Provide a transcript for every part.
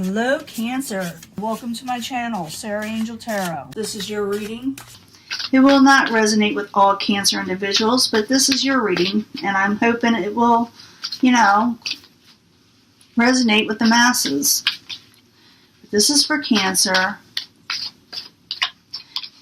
Hello, Cancer. Welcome to my channel, Sarah Angel Tarot. This is your reading. It will not resonate with all Cancer individuals, but this is your reading, and I'm hoping it will, resonate with the masses. This is for Cancer,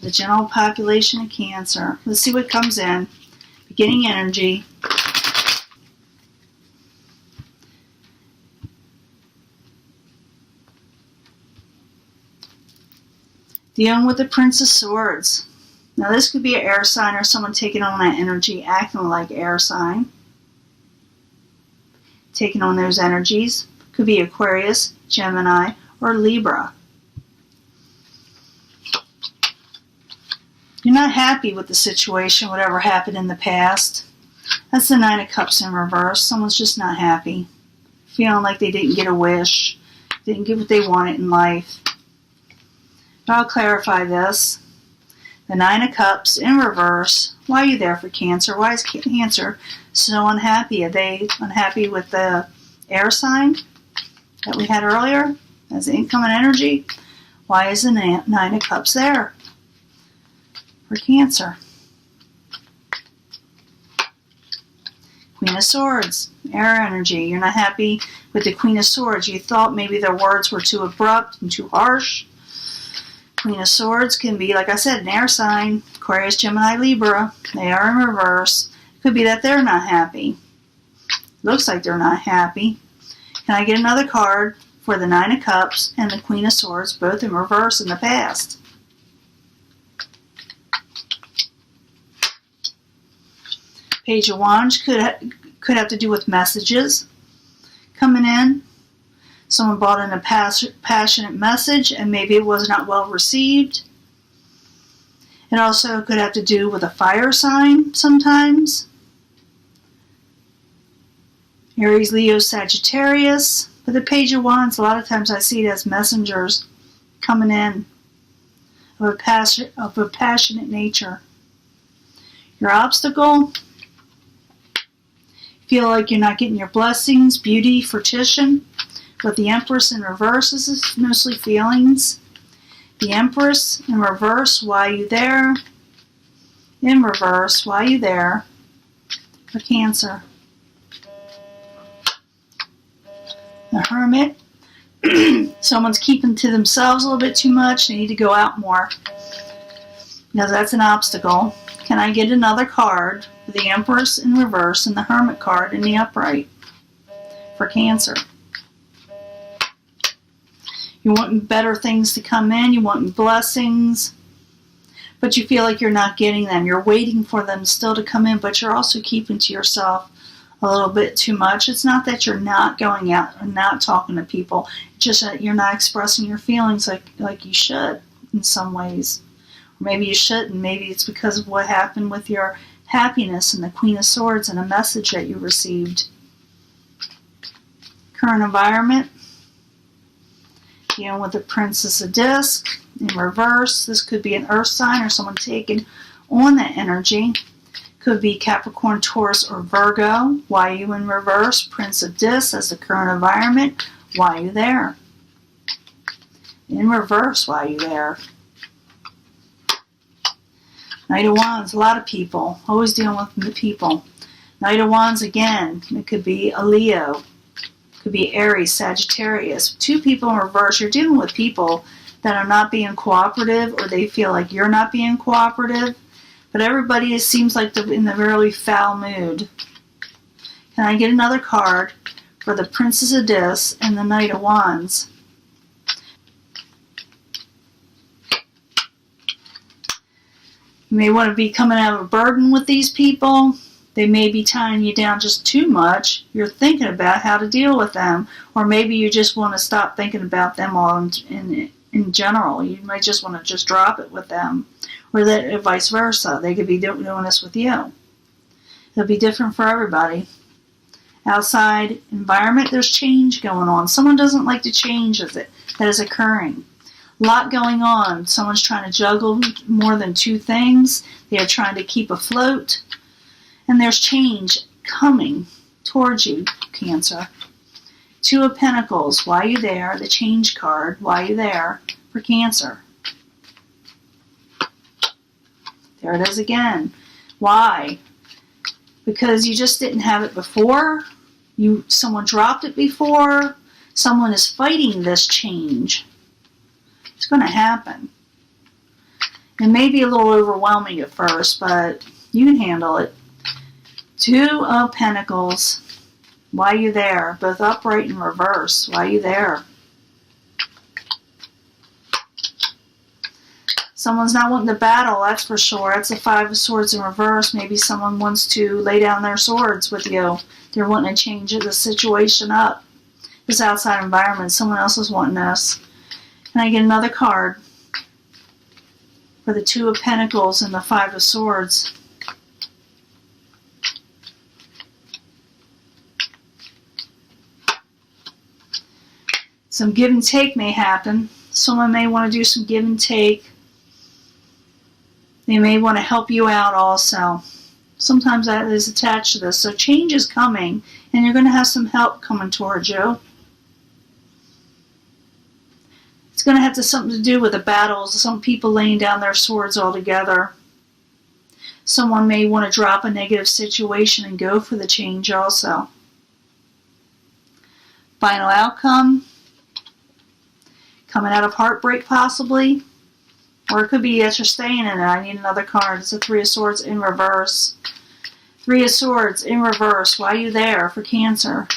the general population of Cancer. Let's see what comes in. Beginning energy. Dealing with the Prince of Swords. Now this could be an air sign or someone taking on that energy, acting like air sign. Taking on those energies. Could be Aquarius, Gemini, or Libra. You're not happy with the situation, whatever happened in the past. That's the Nine of Cups in reverse. Someone's just not happy. Feeling like they didn't get a wish. Didn't get what they wanted in life. But I'll clarify this. The Nine of Cups in reverse. Why are you there for Cancer? Why is Cancer so unhappy? Are they unhappy with the air sign that we had earlier as the incoming energy? Why is the Nine of Cups there for Cancer? Queen of Swords, air energy. You're not happy with the Queen of Swords. You thought maybe their words were too abrupt and too harsh. Queen of Swords can be, like I said, an air sign. Aquarius, Gemini, Libra. They are in reverse. It could be that they're not happy. Looks like they're not happy. Can I get another card for the Nine of Cups and the Queen of Swords, both in reverse in the past? Page of Wands could have to do with messages coming in. Someone brought in a passionate message and maybe it was not well received. It also could have to do with a fire sign sometimes. Aries, Leo, Sagittarius. But the Page of Wands, a lot of times I see it as messengers coming in of a passionate nature. Your obstacle. Feel like you're not getting your blessings, beauty, fortune. But the Empress in reverse is mostly feelings. The Empress in reverse, why are you there? In reverse, why are you there? For Cancer. The Hermit. Someone's keeping to themselves a little bit too much. They need to go out more. Because that's an obstacle. Can I get another card for the Empress in reverse and the Hermit card in the upright? For Cancer. You want better things to come in. You want blessings. But you feel like you're not getting them. You're waiting for them still to come in. But you're also keeping to yourself a little bit too much. It's not that you're not going out or not talking to people. It's just that you're not expressing your feelings like you should in some ways. Or maybe you shouldn't. Maybe it's because of what happened with your happiness and the Queen of Swords and a message that you received. Current environment. With the Princess of Disc in reverse. This could be an earth sign or someone taking on that energy. Could be Capricorn, Taurus, or Virgo. Why are you in reverse? Prince of Disc as the current environment. Why are you there? In reverse, why are you there? Knight of Wands, a lot of people. Always dealing with the people. Knight of Wands again. It could be a Leo. Could be Aries, Sagittarius. Two people in reverse. You're dealing with people that are not being cooperative or they feel like you're not being cooperative. But everybody seems like they're in a really foul mood. Can I get another card for the Princess of Discs and the Knight of Wands? You may want to be coming out of a burden with these people. They may be tying you down just too much. You're thinking about how to deal with them. Or maybe you just want to stop thinking about them all in general. You might just want to just drop it with them. Or vice versa. They could be doing this with you. It'll be different for everybody. Outside environment, there's change going on. Someone doesn't like the change that is occurring. A lot going on. Someone's trying to juggle more than two things. They are trying to keep afloat. And there's change coming towards you, Cancer. Two of Pentacles, why are you there? The Change card, why are you there? For Cancer. There it is again. Why? Because you just didn't have it before. Someone dropped it before. Someone is fighting this change. It's going to happen. It may be a little overwhelming at first, but you can handle it. Two of Pentacles. Why are you there? Both upright and reverse. Why are you there? Someone's not wanting to battle, that's for sure. That's the Five of Swords in reverse. Maybe someone wants to lay down their swords with you. They're wanting to change the situation up. This outside environment, someone else is wanting this. Can I get another card for the Two of Pentacles and the Five of Swords? Some give and take may happen. Someone may want to do some give and take. They may want to help you out also. Sometimes that is attached to this. So change is coming, and you're going to have some help coming towards you. It's going to have something to do with the battles. Some people laying down their swords altogether. Someone may want to drop a negative situation and go for the change also. Final outcome. Coming out of heartbreak possibly. Or it could be that you're staying in it. I need another card. It's a Three of Swords in reverse. Three of Swords in reverse. Why are you there? For Cancer.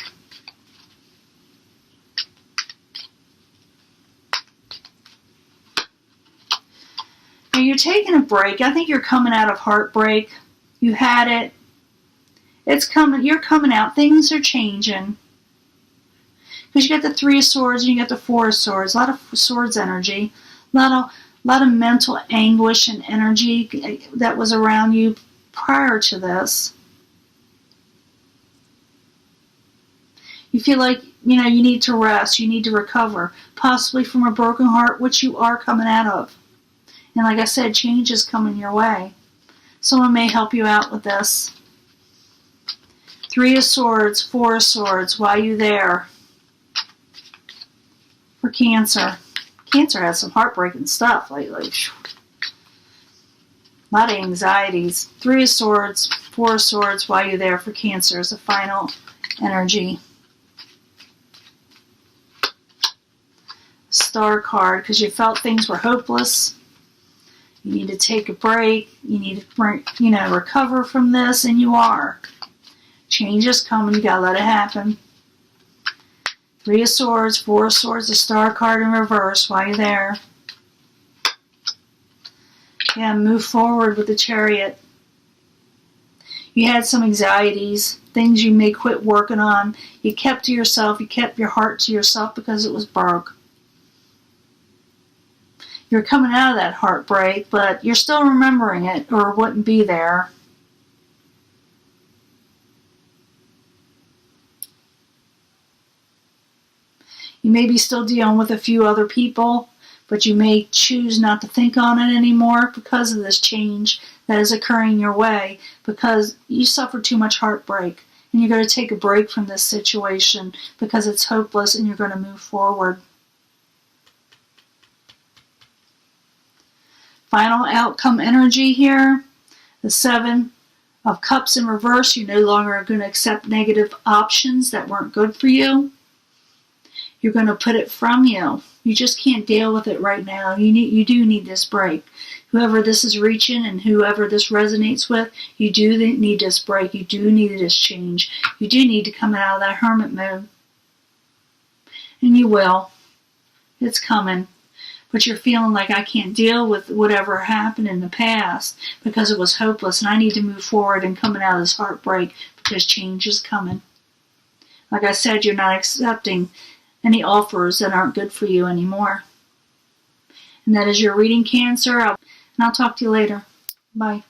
Now you're taking a break. I think you're coming out of heartbreak. You had it. It's coming. You're coming out. Things are changing. Because you got the Three of Swords and you got the Four of Swords. A lot of swords energy. A lot of mental anguish and energy that was around you prior to this. You feel like, you need to rest. You need to recover. Possibly from a broken heart, which you are coming out of. And like I said, change is coming your way. Someone may help you out with this. Three of Swords, Four of Swords. Why are you there? For Cancer. Cancer has some heartbreaking stuff lately. A lot of anxieties. Three of Swords, Four of Swords. Why are you there? For Cancer is the final energy. Star card, because you felt things were hopeless. You need to take a break. You need to, recover from this, and you are. Change is coming. You gotta let it happen. Three of Swords, Four of Swords, the Star card in reverse. Why are you there? Yeah, move forward with the Chariot. You had some anxieties, things you may quit working on. You kept to yourself. You kept your heart to yourself because it was broke. You're coming out of that heartbreak, but you're still remembering it or it wouldn't be there. You may be still dealing with a few other people, but you may choose not to think on it anymore because of this change that is occurring your way, because you suffered too much heartbreak, and you're going to take a break from this situation because it's hopeless, and you're going to move forward. Final outcome energy here, the Seven of Cups in reverse. You no longer are going to accept negative options that weren't good for you. You're going to put it from you. You just can't deal with it right now. You do need this break. Whoever this is reaching and whoever this resonates with, you do need this break. You do need this change. You do need to come out of that hermit mode. And you will. It's coming. But you're feeling like I can't deal with whatever happened in the past because it was hopeless and I need to move forward and coming out of this heartbreak because change is coming. Like I said, you're not accepting any offers that aren't good for you anymore. And that is your reading, Cancer. And I'll talk to you later. Bye.